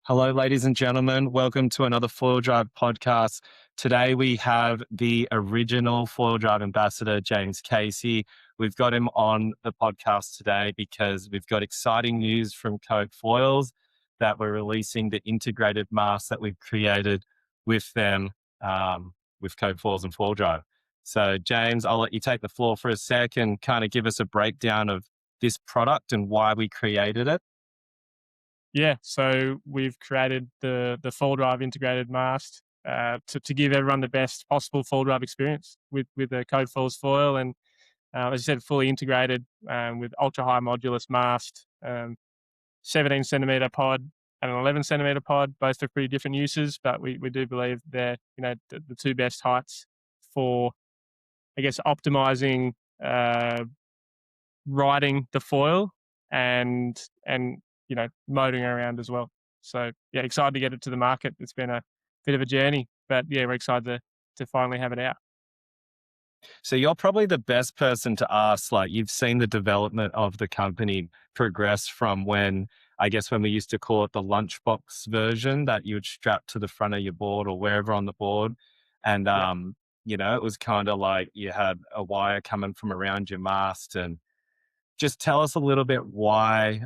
Hello, ladies and gentlemen. Welcome to another Foil Drive podcast. Today we have the original Foil Drive ambassador, James Casey. We've got him on the podcast today because we've got exciting news from Code Foils that we're releasing the integrated mask that we've created with them, with Code Foils and Foil Drive. So, James, I'll let you take the floor for a sec and kind of give us a breakdown of this product and why we created it. Yeah, so we've created the full drive integrated mast to give everyone the best possible full drive experience with the Code Falls foil, and as I said, fully integrated with ultra high modulus mast, 17 centimeter pod and an 11 centimeter pod, both for pretty different uses, but we do believe they're the two best heights for, I guess, optimizing riding the foil and motoring around as well. So yeah, excited to get it to the market. It's been a bit of a journey, but yeah, we're excited to finally have it out. So you're probably the best person to ask. Like, you've seen the development of the company progress from when, I guess, when we used to call it the lunchbox version that you would strap to the front of your board or wherever on the board. And, Yeah. it was kind of like you had a wire coming from around your mast. And just tell us a little bit why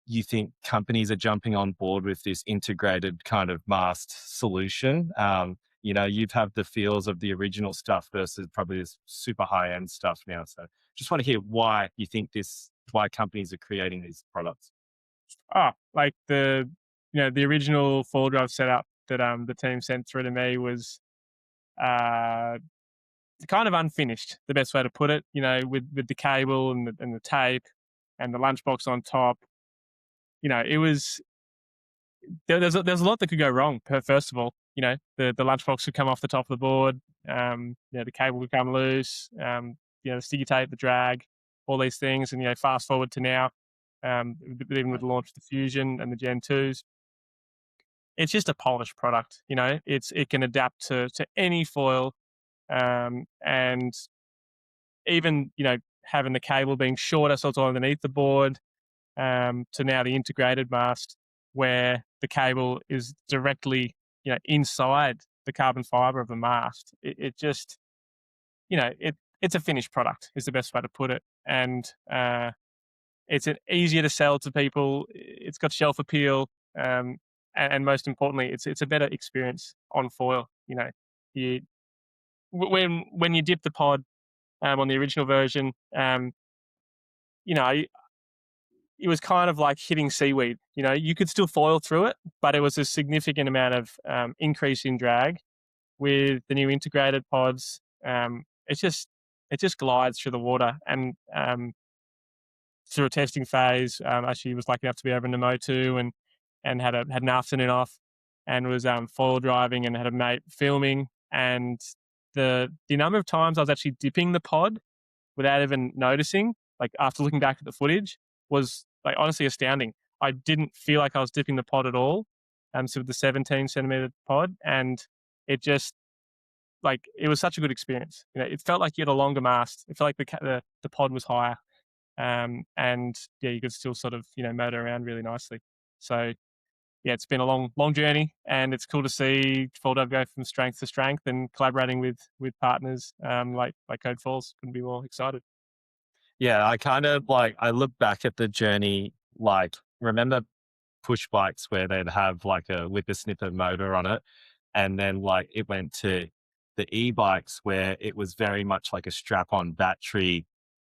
you think companies are jumping on board with this integrated kind of mast solution. You've had the feels of the original stuff versus probably this super high end stuff now. So just want to hear why you think why companies are creating these products. Like the original full drive setup that the team sent through to me was uh kind of unfinished, the best way to put it, with the cable and the tape and the lunchbox on top. It was there's a lot that could go wrong. First of all, the lunchbox could come off the top of the board. The cable could come loose. The sticky tape, the drag, all these things. And fast forward to now, even with the launch of the Fusion and the Gen 2s, it's just a polished product. It can adapt to any foil, and even having the cable being shorter, so it's underneath the board, to now the integrated mast where the cable is directly inside the carbon fiber of the mast. It just it's a finished product is the best way to put it, and it's easier to sell to people. It's got shelf appeal, and most importantly, it's a better experience on foil. You when you dip the pod on the original version, you know it was kind of like hitting seaweed. You could still foil through it, but it was a significant amount of increase in drag. With the new integrated pods, it just glides through the water. And through a testing phase, actually was lucky enough to be over in the Motu and had an afternoon off, and was foil driving and had a mate filming. And the number of times I was actually dipping the pod without even noticing, like after looking back at the footage, was like honestly astounding. I didn't feel like I was dipping the pod at all. So with the 17 centimeter pod, and it just it was such a good experience. It felt like you had a longer mast. It felt like the pod was higher, and yeah, you could still sort of motor around really nicely. So yeah, it's been a long journey, and it's cool to see Foldo go from strength to strength and collaborating with partners like Code Falls. Couldn't be more excited. Yeah, I kind of I look back at the journey, remember push bikes where they'd have like a whippersnipper motor on it. And then it went to the e-bikes where it was very much like a strap on battery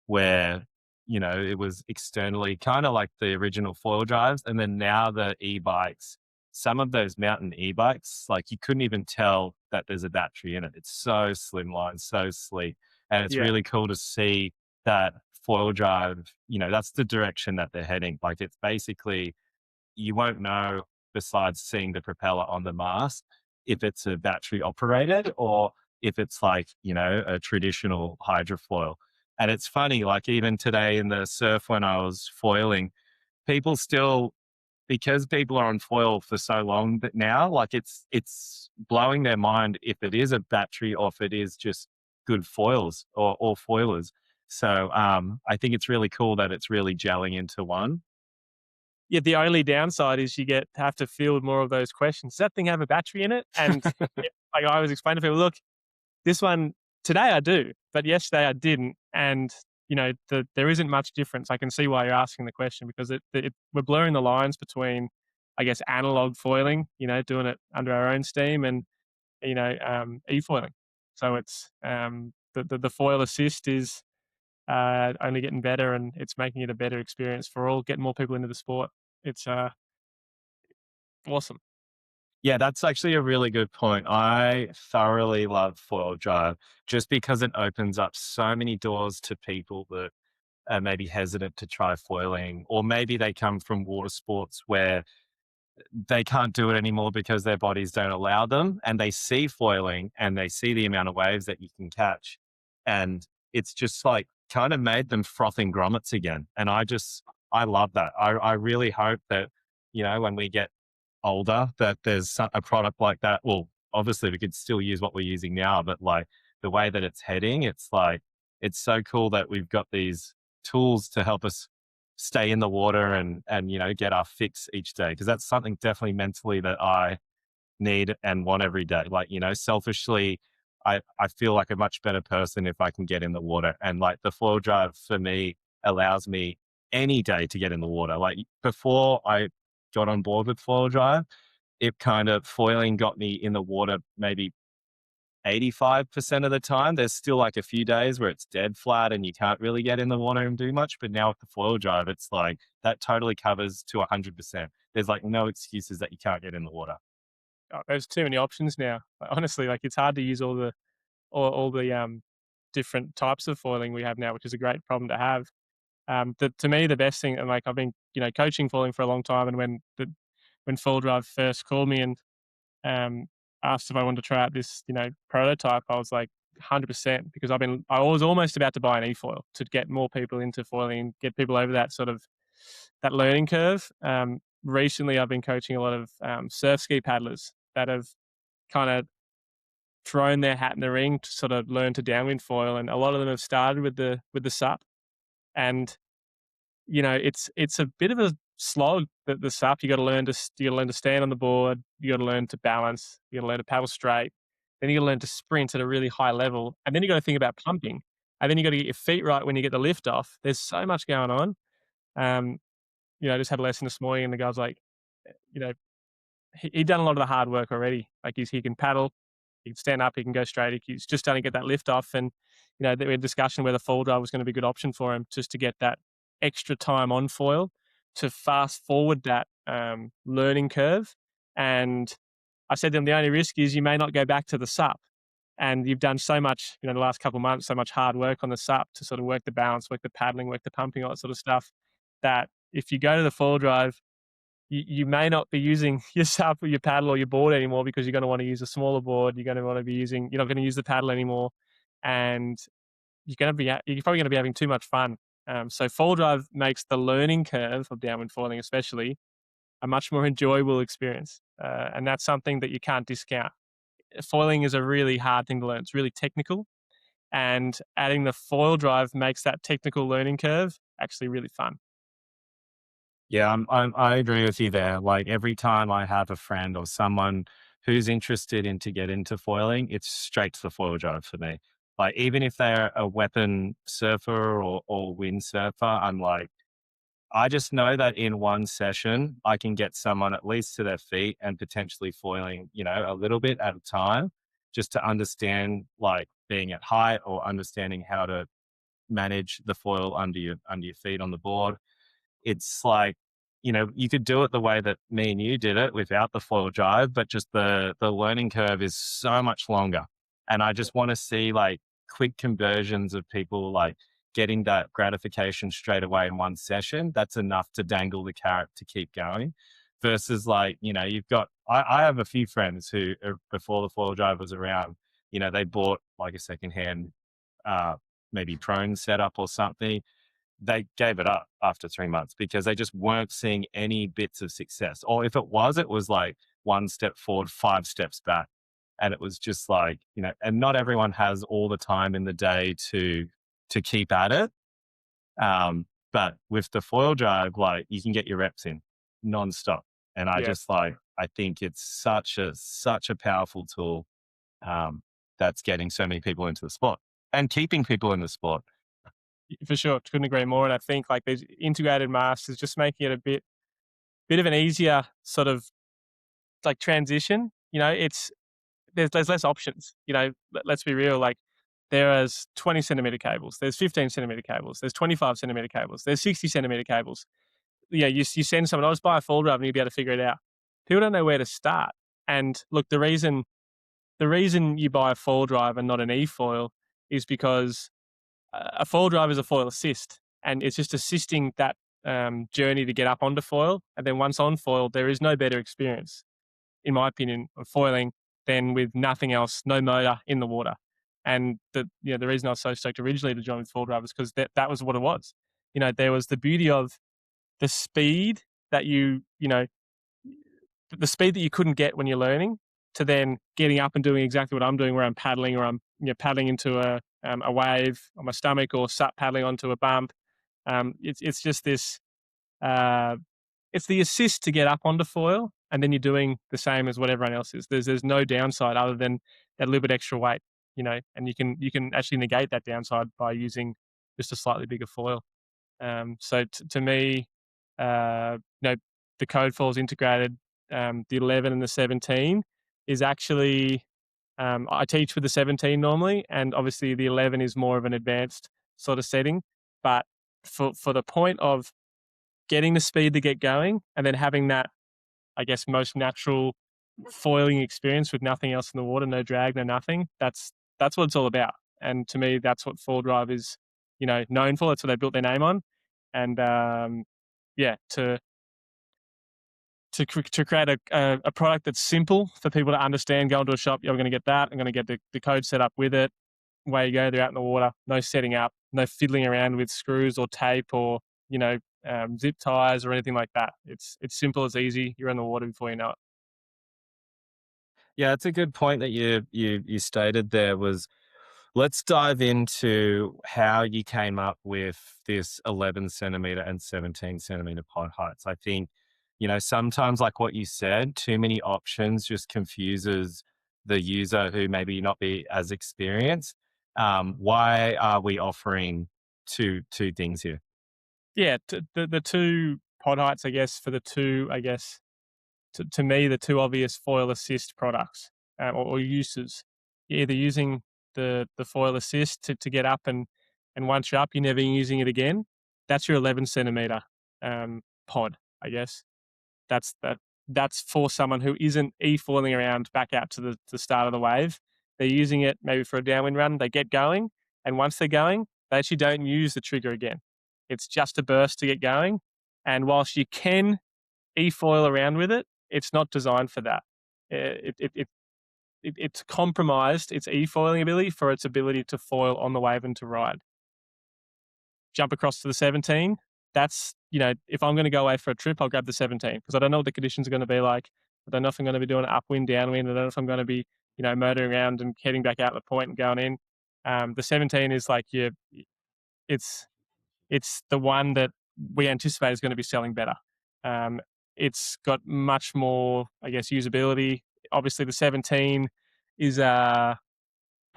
where, it was externally kind of like the original foil drives. And then now the e-bikes, some of those mountain e-bikes, you couldn't even tell that there's a battery in it. It's so slimline, so sleek. And it's Yeah, really cool to see that foil drive, that's the direction that they're heading. It's basically, you won't know besides seeing the propeller on the mast if it's a battery operated or if it's a traditional hydrofoil. And it's funny, even today in the surf when I was foiling, people still, because people are on foil for so long, but now it's blowing their mind if it is a battery or if it is just good foils or foilers. So I think it's really cool that it's really gelling into one. Yeah, the only downside is you get have to field more of those questions. Does that thing have a battery in it? And yeah, like I always explain to people, look, this one today I do, but yesterday I didn't. And there isn't much difference. I can see why you're asking the question because we're blurring the lines between, I guess, analog foiling, doing it under our own steam, and e-foiling. So it's the foil assist is only getting better, and it's making it a better experience for all, getting more people into the sport. It's awesome. Yeah, that's actually a really good point. I thoroughly love foil drive just because it opens up so many doors to people that are maybe hesitant to try foiling, or maybe they come from water sports where they can't do it anymore because their bodies don't allow them, and they see foiling and they see the amount of waves that you can catch, and it's just like kind of made them frothing grommets again. And I love that. I really hope that when we get older that there's a product like that. Well, obviously we could still use what we're using now, but like the way that it's heading, it's like it's so cool that we've got these tools to help us stay in the water and get our fix each day, because that's something definitely mentally that I need and want every day. Like, selfishly, I feel like a much better person if I can get in the water. And like the flow drive for me allows me any day to get in the water. Like before I got on board with flow drive, it kind of foiling got me in the water maybe 85% of the time. There's still like a few days where it's dead flat and you can't really get in the water and do much. But now with the foil drive, it's like that totally covers to 100%. There's like no excuses that you can't get in the water. There's too many options now. Like, honestly, like it's hard to use all the different types of foiling we have now, which is a great problem to have. To me, the best thing, and like I've been coaching foiling for a long time, and when Foil Drive first called me and um, asked if I wanted to try out this prototype, I was like 100%, because I was almost about to buy an e-foil to get more people into foiling, get people over that sort of that learning curve. Recently, I've been coaching a lot of surf ski paddlers that have kind of thrown their hat in the ring to sort of learn to downwind foil, and a lot of them have started with the SUP, and it's a bit of a slog. The SUP, you got to learn to stand on the board, you got to learn to balance, you got to learn to paddle straight, then you got to learn to sprint at a really high level, and then you got to think about pumping, and then you got to get your feet right when you get the lift off. There's so much going on. Um, I just had a lesson this morning, and the guy's like, you know, he'd done a lot of the hard work already. Like he can paddle, he can stand up, he can go straight. He's just starting to get that lift off, and we had a discussion whether foil drive was going to be a good option for him, just to get that extra time on foil to fast forward that learning curve. And I said to him, the only risk is you may not go back to the SUP. And you've done so much, the last couple of months, so much hard work on the SUP to sort of work the balance, work the paddling, work the pumping, all that sort of stuff, that if you go to the foil drive, you may not be using your SUP or your paddle or your board anymore, because you're going to want to use a smaller board. You're going to want to be you're not going to use the paddle anymore. And you're probably going to be having too much fun. So foil drive makes the learning curve of downwind foiling, especially, a much more enjoyable experience. And that's something that you can't discount. Foiling is a really hard thing to learn. It's really technical, and adding the foil drive makes that technical learning curve actually really fun. Yeah, I agree with you there. Like every time I have a friend or someone who's interested in to get into foiling, it's straight to the foil drive for me. Like even if they're a weapon surfer or windsurfer, I'm like, I just know that in one session I can get someone at least to their feet and potentially foiling, a little bit at a time, just to understand like being at height or understanding how to manage the foil under your feet on the board. It's like, you could do it the way that me and you did it without the foil drive, but just the learning curve is so much longer. And I just want to see like quick conversions of people like getting that gratification straight away in one session. That's enough to dangle the carrot to keep going. Versus like, I have a few friends who before the foil drive was around, they bought like a secondhand uh maybe prone setup or something. They gave it up after 3 months because they just weren't seeing any bits of success. Or if it was like 1 step forward, 5 steps back. And it was just like, and not everyone has all the time in the day to keep at it. But with the foil drive, like you can get your reps in. nonstop. And I Yeah, just like, I think it's such a powerful tool, um, that's getting so many people into the sport and keeping people in the sport. for sure. Couldn't agree more. And I think like these integrated masks is just making it a bit of an easier sort of like transition. It's there's less options. Let's be real. Like there is 20 centimeter cables, there's 15 centimeter cables, there's 25 centimeter cables, there's 60 centimeter cables. Yeah, you send someone, I'll just buy a full drive and you'll be able to figure it out. People don't know where to start. And look, the reason you buy a foil drive and not an e-foil is because a foil drive is a foil assist, and it's just assisting that journey to get up onto foil. And then once on foil, there is no better experience, in my opinion, of foiling than with nothing else, no motor in the water. And the reason I was so stoked originally to join with foil drive is because that was what it was. There was the beauty of the speed that the speed that you couldn't get when you're learning, to then getting up and doing exactly what I'm doing, where I'm paddling, or I'm paddling into a wave on my stomach, or start paddling onto a bump. It's just this. Uh, it's the assist to get up onto foil, and then you're doing the same as what everyone else is. There's no downside other than that little bit extra weight, and you can actually negate that downside by using just a slightly bigger foil. So to me, uh, you know, the code falls integrated. The 11 and the 17 is actually, I teach with the 17 normally, and obviously the 11 is more of an advanced sort of setting. But for the point of getting the speed to get going, and then having that, I guess, most natural foiling experience with nothing else in the water, no drag, no nothing. That's what it's all about. And to me, that's what foil drive is, known for. That's what they built their name on. And yeah, to create a product that's simple for people to understand, go into a shop, I'm going to get that. I'm going to get the code set up with it. Away you go, they're out in the water. No setting up, no fiddling around with screws or tape or zip ties or anything like that. It's simple, it's easy. You're in the water before you know it. Yeah, it's a good point that you stated there. Was Let's dive into how you came up with this 11 centimeter and 17 centimeter pod heights. I think, sometimes, like what you said, too many options just confuses the user who maybe not be as experienced. Why are we offering two things here? Yeah, the two pod heights, I guess, for the two, I guess, to me, the two obvious foil assist products, or uses. You're either using the foil assist to get up, and once you're up, you're never using it again. That's your 11 centimeter pod, I guess. That's that. That's for someone who isn't e-foiling around back out to the start of the wave. They're using it maybe for a downwind run. They get going, and once they're going, they actually don't use the trigger again. It's just a burst to get going. And whilst you can e-foil around with it, it's not designed for that. It's compromised its e-foiling ability for its ability to foil on the wave and to ride. Jump across to the 17. That's, if I'm going to go away for a trip, I'll grab the 17 because I don't know what the conditions are going to be like. I don't know if I'm going to be doing upwind, downwind. I don't know if I'm going to be, motoring around and heading back out the point and going in. The 17 is like it's it's the one that we anticipate is going to be selling better. Um, it's got much more, I guess, usability. Obviously, the 17 is a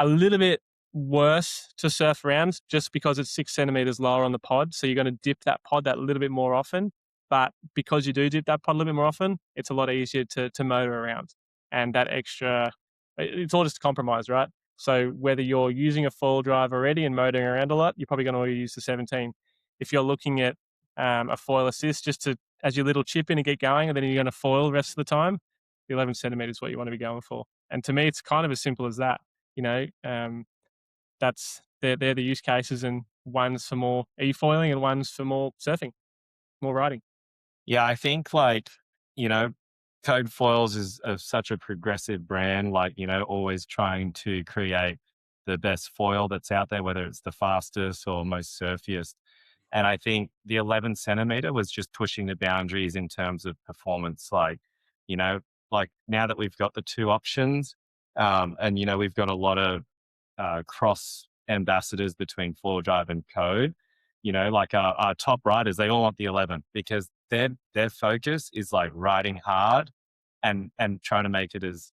little bit worse to surf around just because it's 6 centimeters lower on the pod. So you're going to dip that pod that little bit more often. But because you do dip that pod a little bit more often, it's a lot easier to motor around. And that extra, it's all just a compromise, right? So whether you're using a foil drive already and motoring around a lot, you're probably going to use the 17. If you're looking at a foil assist just to as your little chip in and get going, and then you're going to foil the rest of the time, the 11 centimeters is what you want to be going for. And to me, it's kind of as simple as that. You know, they're the use cases, and one's for more e-foiling and one's for more surfing, more riding. Yeah, I think you know, Code Foils is such a progressive brand, always trying to create the best foil that's out there, whether it's the fastest or most surfiest. And I think the 11 centimeter was just pushing the boundaries in terms of performance. You know, now that we've got the two options, and, we've got a lot of cross ambassadors between Four Drive and Code, like our top riders, they all want the 11 because their focus is like riding hard and trying to make it as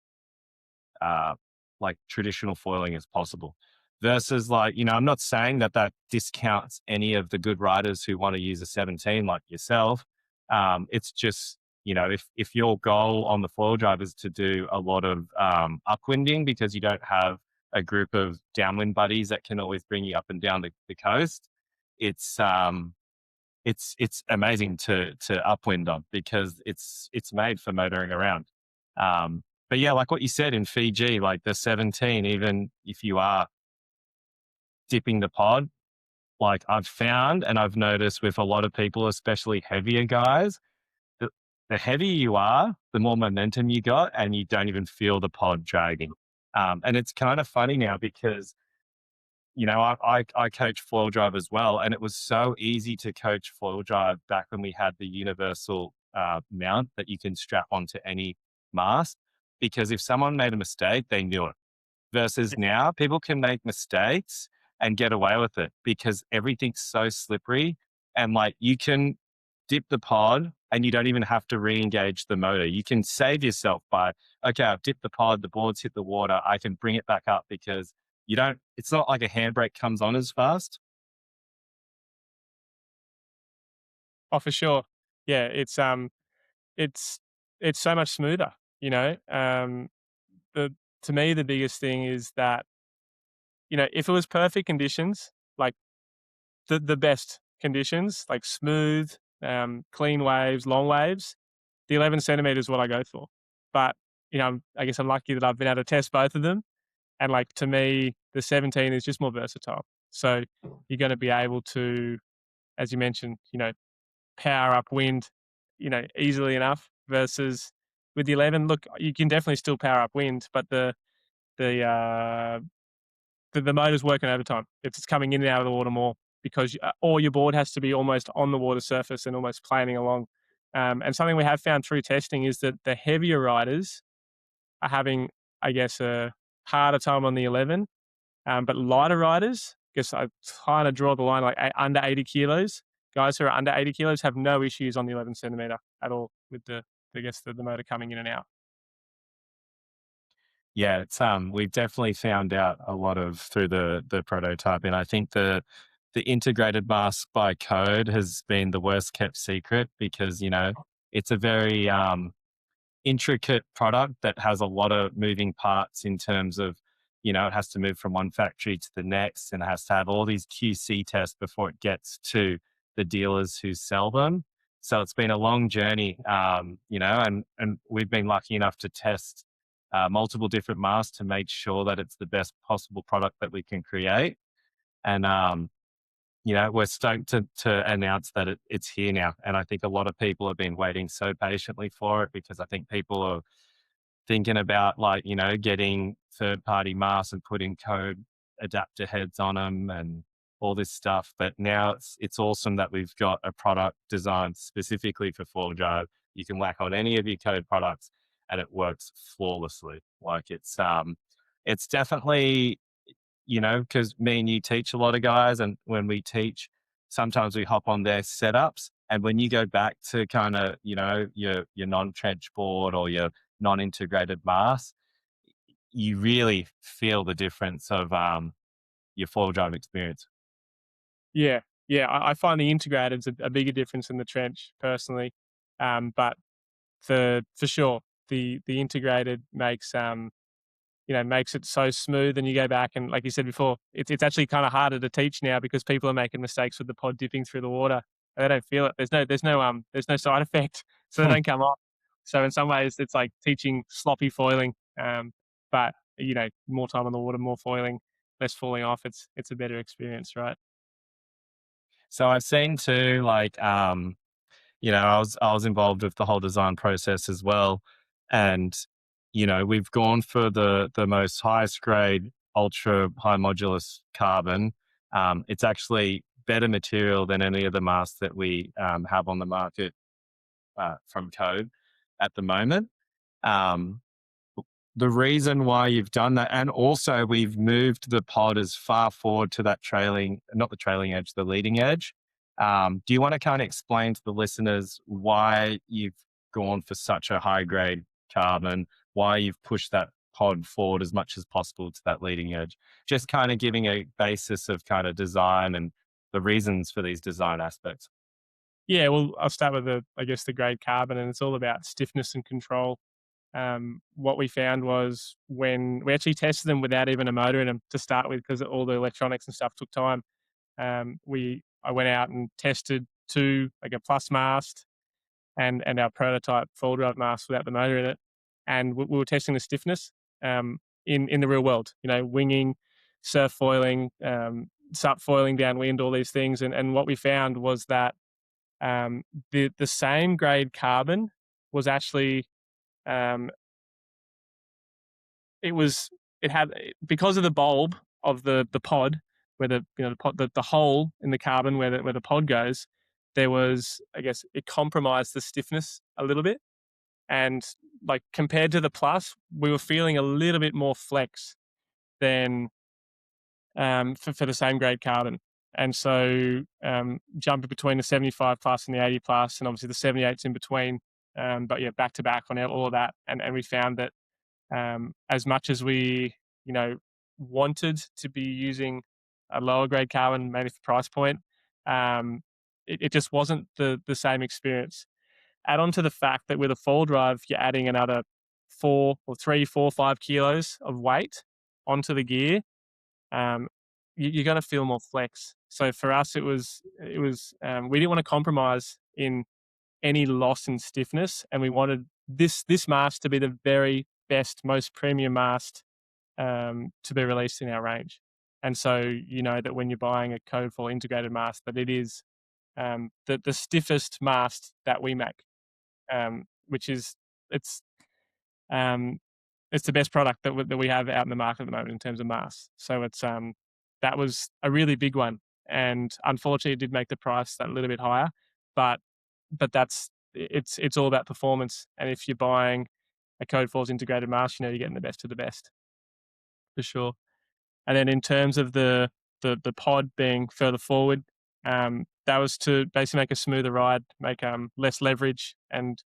uh, like traditional foiling as possible. Versus like, I'm not saying that that discounts any of the good riders who want to use a 17 like yourself. It's just, if your goal on the foil drive is to do a lot of upwinding because you don't have a group of downwind buddies that can always bring you up and down the coast, it's it's amazing to upwind on because it's made for motoring around. But yeah, like what you said in Fiji, like the 17, even if you are dipping the pod, like I've found and I've noticed with a lot of people, especially heavier guys, the, the heavier you are, the more momentum you got, and you don't even feel the pod dragging. And it's kind of funny now because I coach foil drive as well, and it was so easy to coach foil drive back when we had the universal mount that you can strap onto any mast. Because if someone made a mistake, they knew it. Versus now, people can make mistakes and get away with it because everything's so slippery, and like you can dip the pod and you don't even have to re-engage the motor. You can save yourself by, okay, I've dipped the pod, the board's hit the water, I can bring it back up because it's not like a handbrake comes on as fast. Oh, for sure. Yeah, it's it's so much smoother, you know? The To me, the biggest thing is that, if it was perfect conditions, like the best conditions, like smooth, clean waves, long waves, the 11 centimeter is what I go for. But, I guess I'm lucky that I've been able to test both of them. And like to me, the 17 is just more versatile. So you're going to be able to, as you mentioned, power up wind, easily enough versus with the 11. Look, you can definitely still power up wind, but the uh, the motor's working overtime. It's coming in and out of the water more because or your board has to be almost on the water surface and almost planing along. And something we have found through testing is that the heavier riders are having, I guess, a harder time on the 11. But lighter riders, I guess I kind of draw the line like under 80 kilos. Guys who are under 80 kilos have no issues on the 11 centimeter at all with I guess, the motor coming in and out. Yeah, it's we've definitely found out a lot of through the prototyping. I think the integrated mask by code has been the worst kept secret because it's a very intricate product that has a lot of moving parts in terms of, it has to move from one factory to the next and it has to have all these QC tests before it gets to the dealers who sell them. So it's been a long journey, and we've been lucky enough to test multiple different masks to make sure that it's the best possible product that we can create. And we're stoked to announce that it's here now. And I think a lot of people have been waiting so patiently for it because I think people are thinking about like, getting third party masks and putting code adapter heads on them and all this stuff. But now it's awesome that we've got a product designed specifically for four drive. You can whack on any of your code products and it works flawlessly. Like it's definitely, because me and you teach a lot of guys, and when we teach, sometimes we hop on their setups. And when you go back to kind of, your non-trench board or your non-integrated mask, you really feel the difference of your four drive experience. Yeah, yeah. I find the integrated's a bigger difference in the trench personally, but for sure the integrated makes it so smooth. And you go back and, like you said before, it's actually kind of harder to teach now because people are making mistakes with the pod dipping through the water. And they don't feel it. There's no side effect, so they don't come off. So in some ways, it's like teaching sloppy foiling. But more time on the water, more foiling, less falling off. It's a better experience, right? So I've seen too, like, I was involved with the whole design process as well, and we've gone for the most highest grade, ultra high modulus carbon. It's actually better material than any of the masks that we have on the market from Code at the moment. Um, the reason why you've done that, and also we've moved the pod as far forward to that trailing, not the trailing edge, the leading edge, Do you want to kind of explain to the listeners why you've gone for such a high grade carbon, why you've pushed that pod forward as much as possible to that leading edge? Just kind of giving a basis of kind of design and the reasons for these design aspects. Yeah, well, I'll start with I guess the grade carbon, and it's all about stiffness and control. What we found was when we actually tested them without even a motor in them to start with, because all the electronics and stuff took time. I went out and tested two, like a plus mast and our prototype four drive mast without the motor in it, and we were testing the stiffness in the real world. You know, winging, surf foiling, sup foiling downwind, all these things, and what we found was that the same grade carbon was actually um, it was it had because of the bulb of the pod where the hole in the carbon where the pod goes, there was, I guess, it compromised the stiffness a little bit, and like compared to the plus, we were feeling a little bit more flex than for the same grade carbon. And so jumping between the 75 plus and the 80 plus, and obviously the 78's in between. But yeah, back to back on all of that, and we found that as much as we, you know, wanted to be using a lower grade carbon, maybe for price point, um, it just wasn't the same experience. Add on to the fact that with a four drive, you're adding another 5 kilos of weight onto the gear. Um, you're going to feel more flex. So for us, it was we didn't want to compromise in any loss in stiffness, and we wanted this mast to be the very best, most premium mast to be released in our range. And so you know that when you're buying a Code 4 integrated mast, that it is the stiffest mast that we make, which is it's um, it's the best product that we have out in the market at the moment in terms of mass. So that was a really big one, and unfortunately, it did make the price that little bit higher. But it's all about performance, and if you're buying a Code 4's integrated mass, you know you're getting the best of the best for sure. And then in terms of the pod being further forward, that was to basically make a smoother ride, make less leverage, and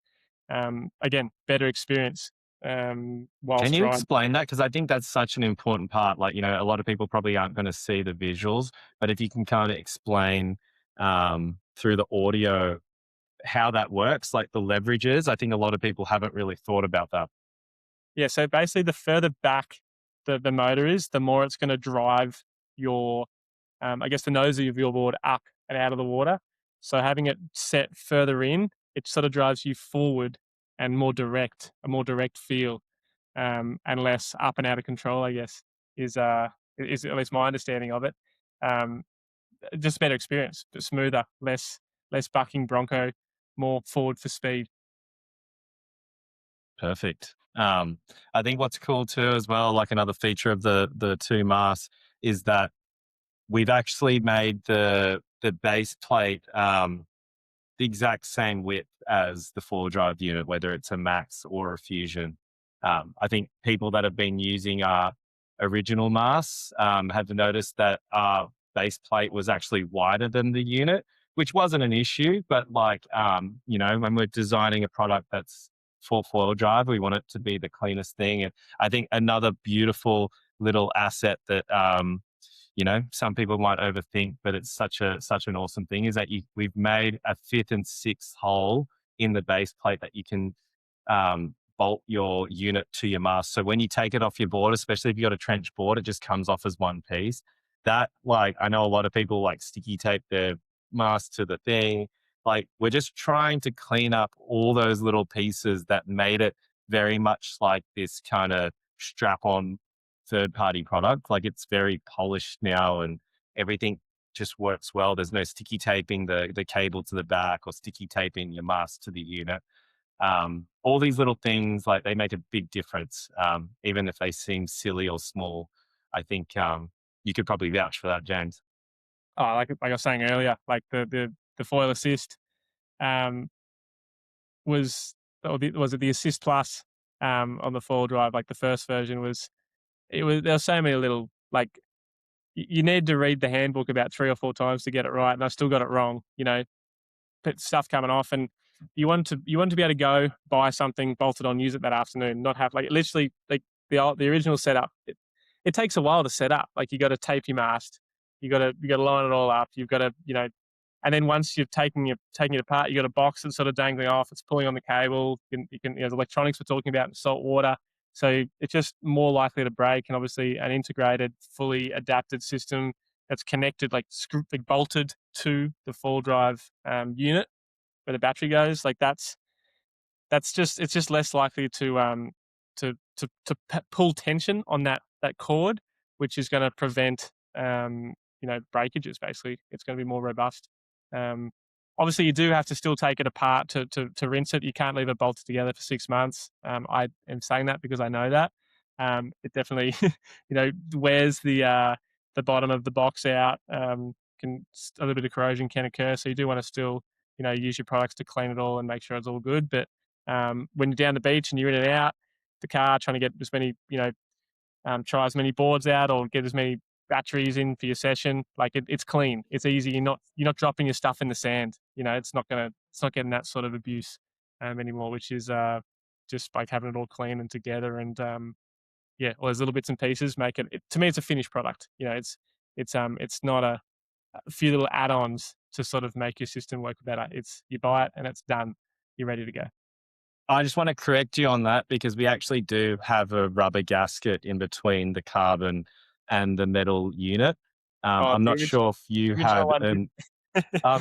again better experience Can whilst you riding. explain that? Because I think that's such an important part. Like, a lot of people probably aren't going to see the visuals, but if you can kind of explain through the audio how that works, like the leverages, I think a lot of people haven't really thought about that. Yeah, so basically, the further back the motor is, the more it's going to drive your, I guess, the nose of your board up and out of the water. So having it set further in, it sort of drives you forward and a more direct feel, and less up and out of control, I guess, is is at least my understanding of it. Um, just better experience, but smoother, less bucking bronco, more forward for speed. Perfect. I think what's cool too, as well, like another feature of the two masts, is that we've actually made the base plate the exact same width as the four drive unit, whether it's a Max or a Fusion. I think people that have been using our original masts have noticed that our base plate was actually wider than the unit, which wasn't an issue. But like, when we're designing a product that's for four drive, we want it to be the cleanest thing. And I think another beautiful little asset that some people might overthink, but it's such an awesome thing, is that we've made a fifth and sixth hole in the base plate that you can bolt your unit to your mast. So when you take it off your board, especially if you got a trench board, it just comes off as one piece. That, like, I know a lot of people like sticky tape their mast to the thing. Like, we're just trying to clean up all those little pieces that made it very much like this kind of strap on third party product. Like, it's very polished now and everything just works well. There's no sticky taping the cable to the back or sticky taping your mask to the unit. All these little things, like, they make a big difference, even if they seem silly or small. I think you could probably vouch for that, James. Oh, like I was saying earlier, like the foil assist um, was was it the assist plus on the four drive? Like the first version was, there were so many little like you need to read the handbook about 3 or 4 times to get it right, and I still got it wrong, but stuff coming off, and you want to be able to go buy something, bolt it on, use it that afternoon, not have like literally like the original setup. It takes a while to set up. Like you got to tape your mast, you got to line it all up. You've got to and then once you've taking it apart, you got a box that's sort of dangling off. It's pulling on the cable. The electronics we're talking about in salt water. So it's just more likely to break. And obviously, an integrated, fully adapted system that's connected, like bolted to the full drive unit where the battery goes. Like that's just it's just less likely to pull tension on that cord, which is going to prevent breakages. Basically, it's going to be more robust. Um, Obviously, you do have to still take it apart to rinse it. You can't leave it bolted together for 6 months. I am saying that because I know that it definitely wears the bottom of the box out. A little bit of corrosion can occur, so you do want to still use your products to clean it all and make sure it's all good. But when you're down the beach and you're in and out the car trying to get as many, try as many boards out or get as many batteries in for your session, like it's clean, it's easy. You're not dropping your stuff in the sand. It's not getting that sort of abuse anymore, which is just like having it all clean and together. And yeah, all those little bits and pieces make it. To me, it's a finished product. It's not a few little add-ons to sort of make your system work better. It's you buy it and it's done. You're ready to go. I just want to correct you on that because we actually do have a rubber gasket in between the carbon and the metal unit. Oh, I'm not sure if you original had one. an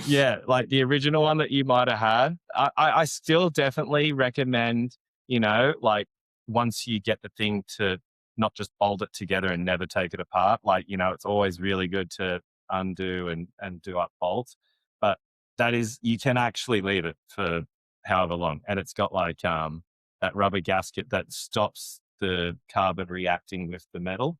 yeah, like the original one that you might have had. I still definitely recommend, like once you get the thing to not just bolt it together and never take it apart, like, it's always really good to undo and do up bolts. But that is, you can actually leave it for however long. And it's got like that rubber gasket that stops the carbon reacting with the metal.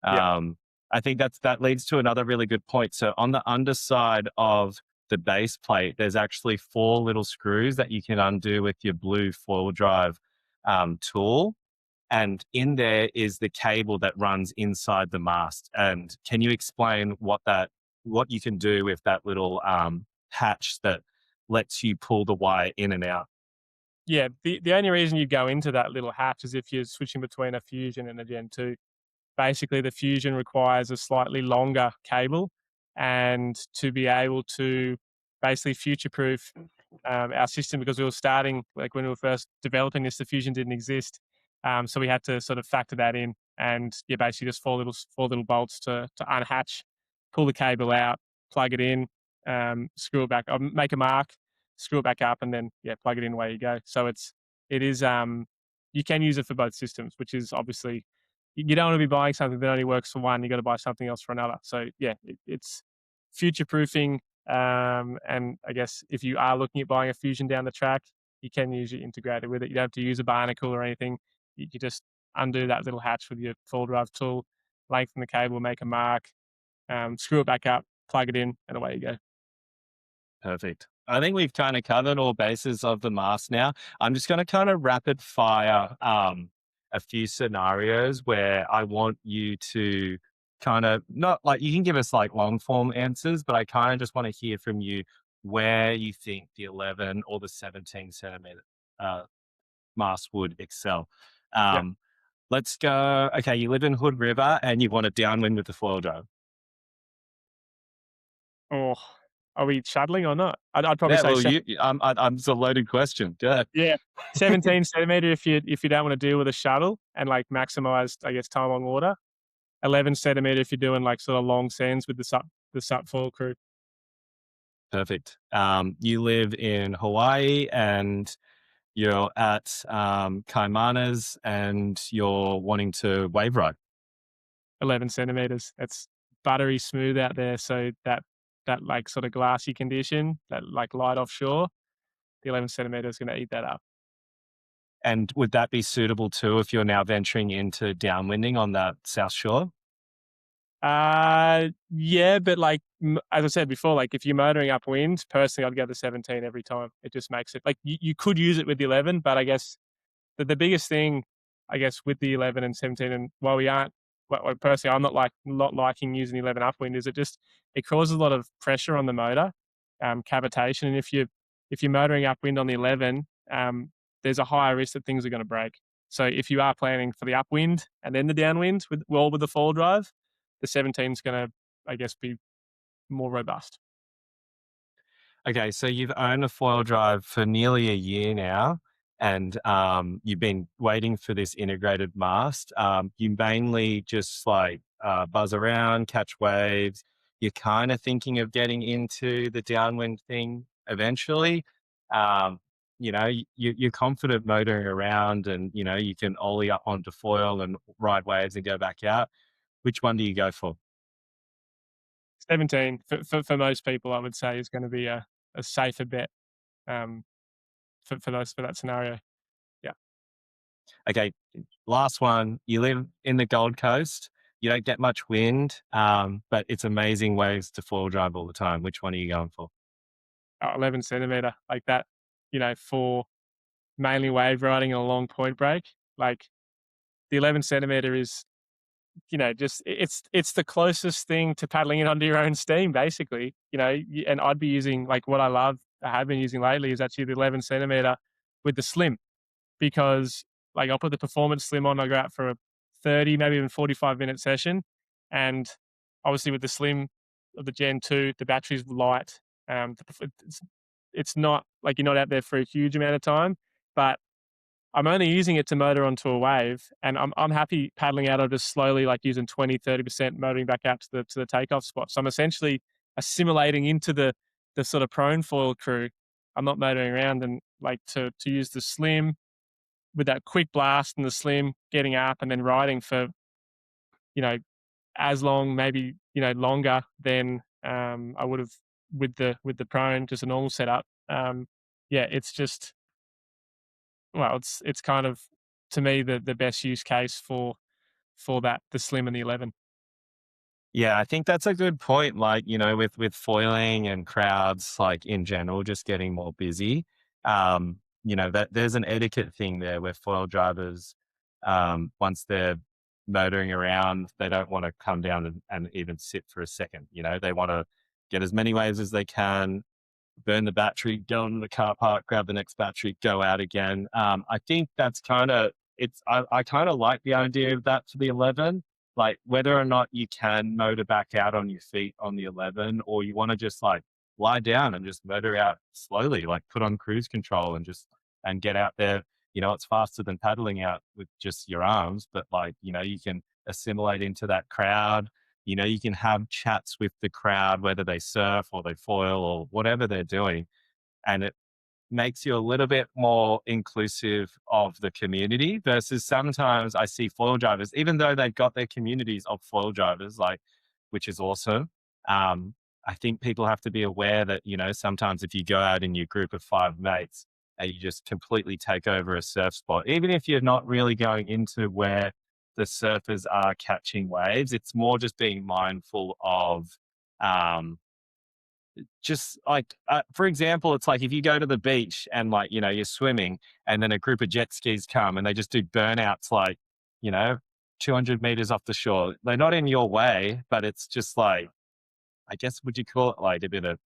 Yeah, Um, I think that leads to another really good point. So on the underside of the base plate, there's actually 4 little screws that you can undo with your blue four-wheel drive tool. And in there is the cable that runs inside the mast. And can you explain what you can do with that little hatch that lets you pull the wire in and out? yeah. The only reason you go into that little hatch is if you're switching between a Fusion and a Gen 2. Basically, the Fusion requires a slightly longer cable, and to be able to basically future-proof our system, because we were starting, like when we were first developing this, the Fusion didn't exist, so we had to sort of factor that in, and yeah, basically just four little bolts to unhatch, pull the cable out, plug it in, screw it back, make a mark, screw it back up, and then yeah, plug it in. Away you go. So it is you can use it for both systems, which is obviously you don't want to be buying something that only works for one. You got to buy something else for another. So yeah, it's future proofing. And I guess if you are looking at buying a Fusion down the track, you can use it integrated with it. You don't have to use a barnacle or anything. You just undo that little hatch with your full drive tool, lengthen the cable, make a mark, screw it back up, plug it in, and away you go. Perfect. I think we've kind of covered all bases of the mask now. I'm just going to kind of rapid fire a few scenarios where I want you to kind of not like you can give us like long form answers, but I kind of just want to hear from you where you think the 11 or the 17 centimeter uh, mask would excel. Yeah. Um, let's go. Okay, you live in Hood River and you want a downwind with the foil drive. Oh, are we shuttling or not? I'd probably Yeah, say well, it's a loaded question. Yeah. yeah, 17 centimeter if you don't want to deal with a shuttle and like maximize, I guess, time on water. 11 centimeter if you're doing like sort of long sends with the sup foil crew. Perfect. You live in Hawaii and you're at Kaimana's and you're wanting to wave ride. 11 centimeters. It's buttery smooth out there. So that like sort of glassy condition, that like light offshore, the 11 centimeter is going to eat that up. And would that be suitable too if you're now venturing into downwinding on that South Shore? Yeah, but like as I said before, like if you're motoring upwind, personally, I'd go the 17 every time. It just makes it like you could use it with the 11, but I guess the biggest thing, I guess, with the 11 and 17, and while we aren't Well, personally, I'm not liking using the 11 upwind. Is it causes a lot of pressure on the motor, cavitation, and if you're motoring upwind on the 11, there's a higher risk that things are going to break. So if you are planning for the upwind and then the downwind with the four drive, the 17 is going to, I guess, be more robust. Okay, so you've owned a foil drive for nearly a year now, and you've been waiting for this integrated mast. You mainly just like buzz around, catch waves. You're kind of thinking of getting into the downwind thing eventually. Um, you're confident motoring around, and you can ollie up onto foil and ride waves and go back out. Which one do you go for? 17 for most people, I would say, is going to be a safer bet, um, for that scenario. Yeah. Okay, last one. You live in the Gold Coast. You don't get much wind, but it's amazing waves to foil drive all the time. Which one are you going for? 11 centimeter like that, for mainly wave riding and a long point break. Like the 11 centimeter is, just it's the closest thing to paddling it under your own steam, basically. And I'd be using like what I have been using lately is actually the 11 centimeter with the slim because like I'll put the performance slim on, I go out for a 30, maybe even 45-minute session. And obviously with the slim of the Gen 2, the battery's light. It's not like you're not out there for a huge amount of time, but I'm only using it to motor onto a wave, and I'm happy paddling out or just slowly like using 20, 30% motoring back out to the takeoff spot. So I'm essentially assimilating into the sort of prone foil crew. I'm not motoring around and like to use the slim with that quick blast and the slim getting up and then riding for, you know, as long, maybe, longer than I would have with the prone, just a normal setup. Yeah, it's just well, it's kind of to me the best use case for that, the slim and the 11. Yeah, I think that's a good point. Like, with foiling and crowds, like in general, just getting more busy. That there's an etiquette thing there where foil drivers, once they're motoring around, they don't want to come down and even sit for a second. They want to get as many waves as they can, burn the battery, go into the car park, grab the next battery, go out again. I think that's kind of I kind of like the idea of that for the 11. Like whether or not you can motor back out on your feet on the 11, or you want to just like lie down and just motor out slowly, like put on cruise control and get out there. It's faster than paddling out with just your arms, but like, you can assimilate into that crowd. You can have chats with the crowd, whether they surf or they foil or whatever they're doing. And it makes you a little bit more inclusive of the community versus sometimes I see foil drivers, even though they've got their communities of foil drivers, like, which is awesome. Um, I think people have to be aware that, sometimes if you go out in your group of five mates and you just completely take over a surf spot, even if you're not really going into where the surfers are catching waves, it's more just being mindful of, just like, for example, it's like if you go to the beach and like, you're swimming and then a group of jet skis come and they just do burnouts like, you know, 200 meters off the shore. They're not in your way, but it's just like, I guess, would you call it like a bit of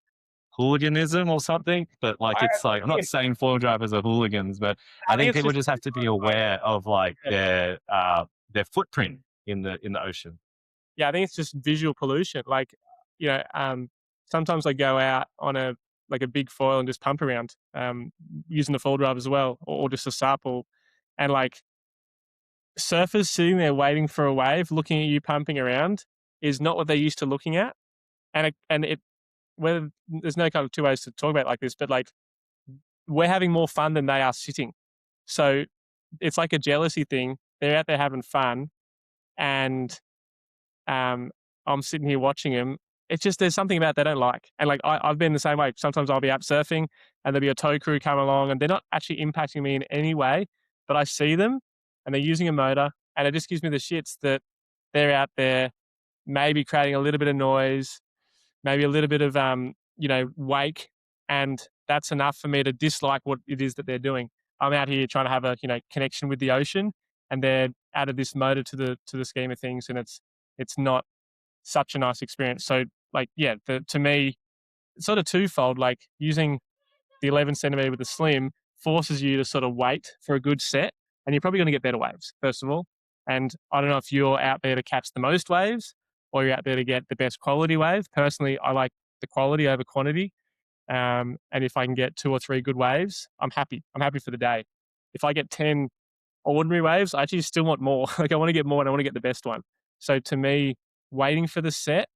hooliganism or something? But like, I it's like, I'm think not saying foil drivers are hooligans, but I I think think it's people just just have to be aware of like their footprint in the ocean. yeah, I think it's just visual pollution. Like, sometimes I go out on a big foil and just pump around, using the foil drive as well, or just a sample, and like surfers sitting there waiting for a wave, looking at you pumping around, is not what they're used to looking at, and it whether there's no kind of two ways to talk about it like this, but like we're having more fun than they are sitting, so it's like a jealousy thing. They're out there having fun, and Um, I'm sitting here watching them. It's just there's something about they don't like, and like I've been the same way. Sometimes I'll be out surfing, and there'll be a tow crew come along, and they're not actually impacting me in any way, but I see them, and they're using a motor, and it just gives me the shits that they're out there, maybe creating a little bit of noise, maybe a little bit of wake, and that's enough for me to dislike what it is that they're doing. I'm out here trying to have a connection with the ocean, and they're added this motor to the scheme of things, and it's not such a nice experience. So like yeah, to me, it's sort of twofold. Like using the 11 centimeter with the slim forces you to sort of wait for a good set, and you're probably going to get better waves, first of all. And I don't know if you're out there to catch the most waves or you're out there to get the best quality wave. Personally, I like the quality over quantity. And if I can get two or three good waves, I'm happy. I'm happy for the day. If I get 10 ordinary waves, I actually still want more. Like I want to get more and I want to get the best one. So to me, waiting for the set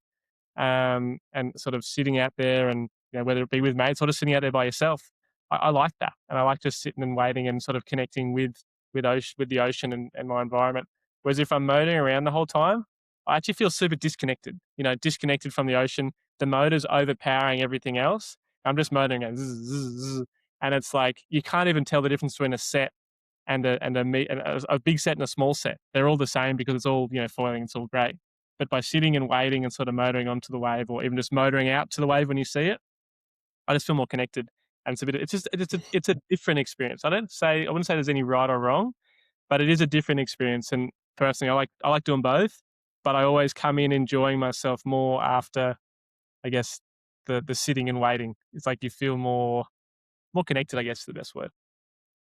and sort of sitting out there and whether it be with mates or just sitting out there by yourself. I like that, and I like just sitting and waiting and sort of connecting with the ocean and my environment. Whereas if I'm motoring around the whole time, I actually feel super disconnected. Disconnected from the ocean. The motor's overpowering everything else. I'm just motoring and zzz, zzz, zzz, and it's like you can't even tell the difference between a set and a big set and a small set. They're all the same because it's all foiling. It's all great. But by sitting and waiting and sort of motoring onto the wave, or even just motoring out to the wave when you see it, I just feel more connected. And it's a different experience. I wouldn't say there's any right or wrong, but it is a different experience. And personally, I like doing both, but I always come in enjoying myself more after, I guess, the sitting and waiting. It's like you feel more connected, I guess is the best word.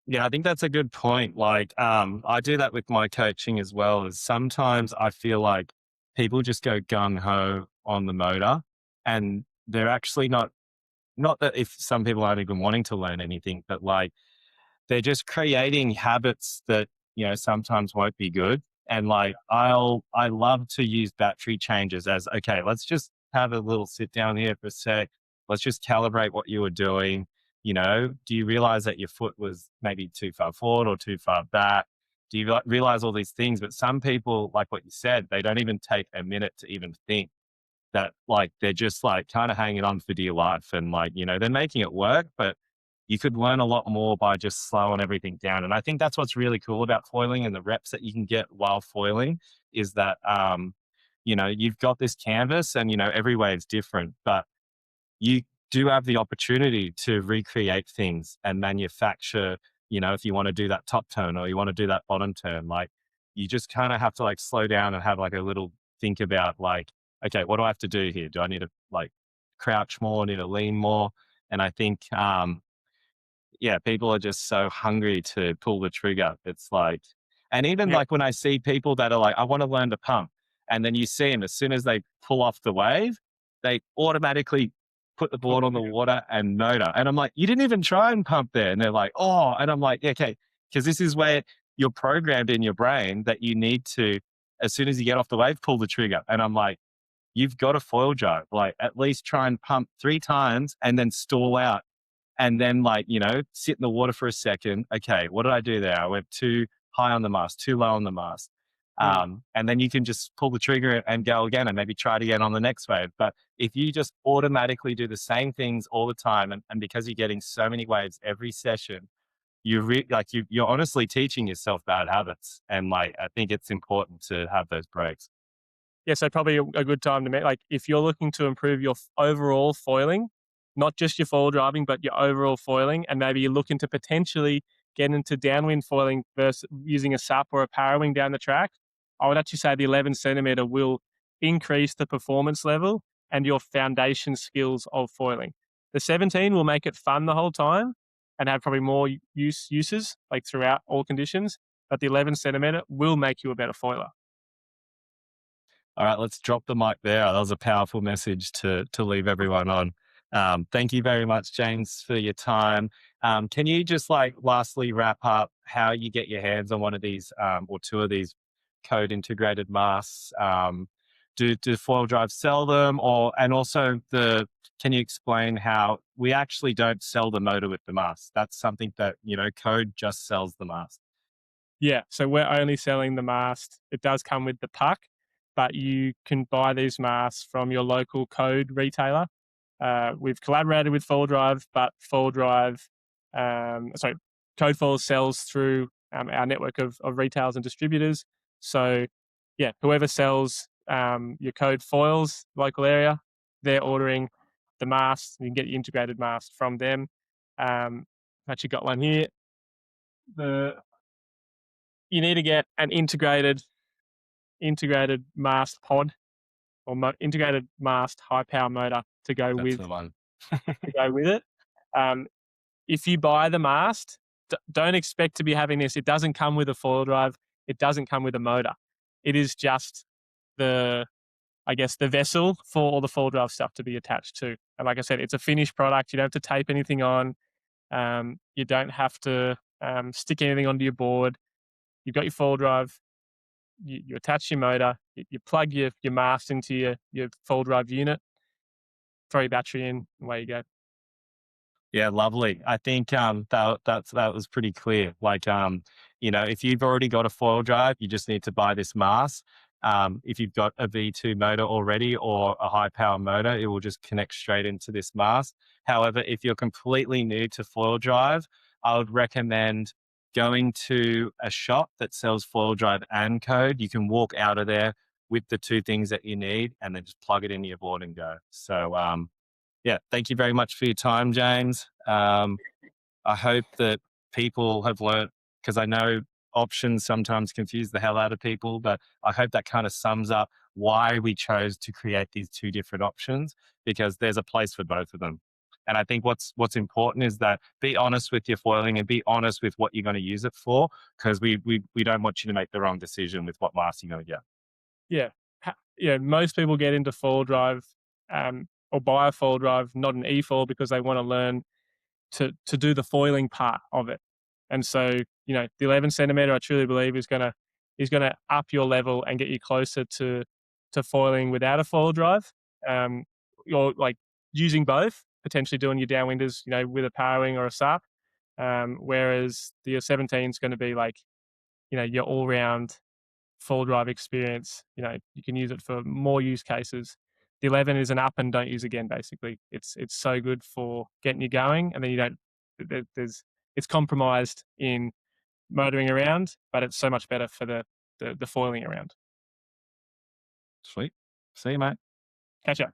Yeah, I think that's a good point. Like, I do that with my coaching as well. Is sometimes I feel like people just go gung ho on the motor, and they're actually not that if some people aren't even wanting to learn anything, but like they're just creating habits that, sometimes won't be good. And like, I love to use battery changes as, okay, let's just have a little sit down here for a sec. Let's just calibrate what you were doing. Do you realize that your foot was maybe too far forward or too far back? Do you realize all these things? But some people, like what you said, they don't even take a minute to even think that, like, they're just like kind of hanging on for dear life, and like, they're making it work, but you could learn a lot more by just slowing everything down. And I think that's what's really cool about foiling and the reps that you can get while foiling is that, you've got this canvas and, every wave's different, but you do have the opportunity to recreate things and manufacture, if you want to do that top turn or you want to do that bottom turn, like you just kind of have to like slow down and have like a little think about like, okay, what do I have to do here? Do I need to like crouch more? Need to lean more? And I think, yeah, people are just so hungry to pull the trigger. It's like, and even Yeah. like when I see people that are like, I want to learn to pump. And then you see them as soon as they pull off the wave, they automatically put the Pull board the on the trigger. water and motor. And I'm like, you didn't even try and pump there. And they're like, oh, and I'm like, yeah, okay. Because this is where you're programmed in your brain that you need to, as soon as you get off the wave, pull the trigger. And I'm like, you've got a foil drive. Like at least try and pump 3 times and then stall out and then like, sit in the water for a second. Okay, what did I do there? I went too high on the mast, too low on the mast. Mm. And then you can just pull the trigger and go again and maybe try it again on the next wave. But if you just automatically do the same things all the time, and because you're getting so many waves every session, you're honestly teaching yourself bad habits. And like, I think it's important to have those breaks. Yeah, so probably a good time to make like if you're looking to improve your overall foiling, not just your foil driving, but your overall foiling, and maybe you're looking to potentially get into downwind foiling versus using a SUP or a power wing down the track, I would actually say the 11 centimeter will increase the performance level and your foundation skills of foiling. The 17 will make it fun the whole time and have probably more uses like throughout all conditions, but the 11 centimeter will make you a better foiler. All right, let's drop the mic there. That was a powerful message to leave everyone on. Thank you very much, James, for your time. Can you just like lastly wrap up how you get your hands on one of these or two of these code integrated masks? Do foil drive sell them, or and also can you explain how we actually don't sell the motor with the mask? That's something that code just sells the mask. Yeah, so we're only selling the mast. It does come with the puck, but you can buy these masks from your local code retailer. We've collaborated with Fall Drive, but Fall Drive, sorry, Code Fall sells through our network of retailers and distributors. So, yeah, whoever sells your code foils local area, they're ordering the mask. You can get the integrated mask from them. I've actually got one here. The you need to get an integrated mast pod or integrated mast high power motor That's the one. to go with it. Um, if you buy the mast, don't expect to be having this. It doesn't come with a foil drive. It doesn't come with a motor. It is just the, I guess, the vessel for all the foil drive stuff to be attached to. And like I said, it's a finished product. You don't have to tape anything on. You don't have to stick anything onto your board. You've got your foil drive. You attach your motor. You plug your mast into your foil drive unit. Throw your battery in. Away you go. Yeah, lovely. I think that was pretty clear. Like if you've already got a foil drive, you just need to buy this mass. If you've got a V2 motor already or a high power motor, it will just connect straight into this mass. However, if you're completely new to foil drive, I would recommend going to a shop that sells foil drive and code. You can walk out of there with the two things that you need and then just plug it into your board and go. So yeah, thank you very much for your time, James. I hope that people have learnt, because I know options sometimes confuse the hell out of people, but I hope that kind of sums up why we chose to create these two different options, because there's a place for both of them. And I think what's important is that be honest with your foiling and be honest with what you're going to use it for, because we don't want you to make the wrong decision with what mask you're going to get. Yeah. Most people get into foil drive or buy a foil drive, not an e-foil, because they want to learn to do the foiling part of it. And so, the 11 centimeter, I truly believe is gonna up your level and get you closer to foiling without a foil drive. You're like using both, potentially doing your downwinders, with a power wing or a SAP. Whereas the 17 is going to be like, your all round full drive experience. You can use it for more use cases. The 11 is an up and don't use again. Basically, it's so good for getting you going, and then you don't. There's it's compromised in motoring around, but it's so much better for the foiling around. Sweet. See you, mate. Catch ya.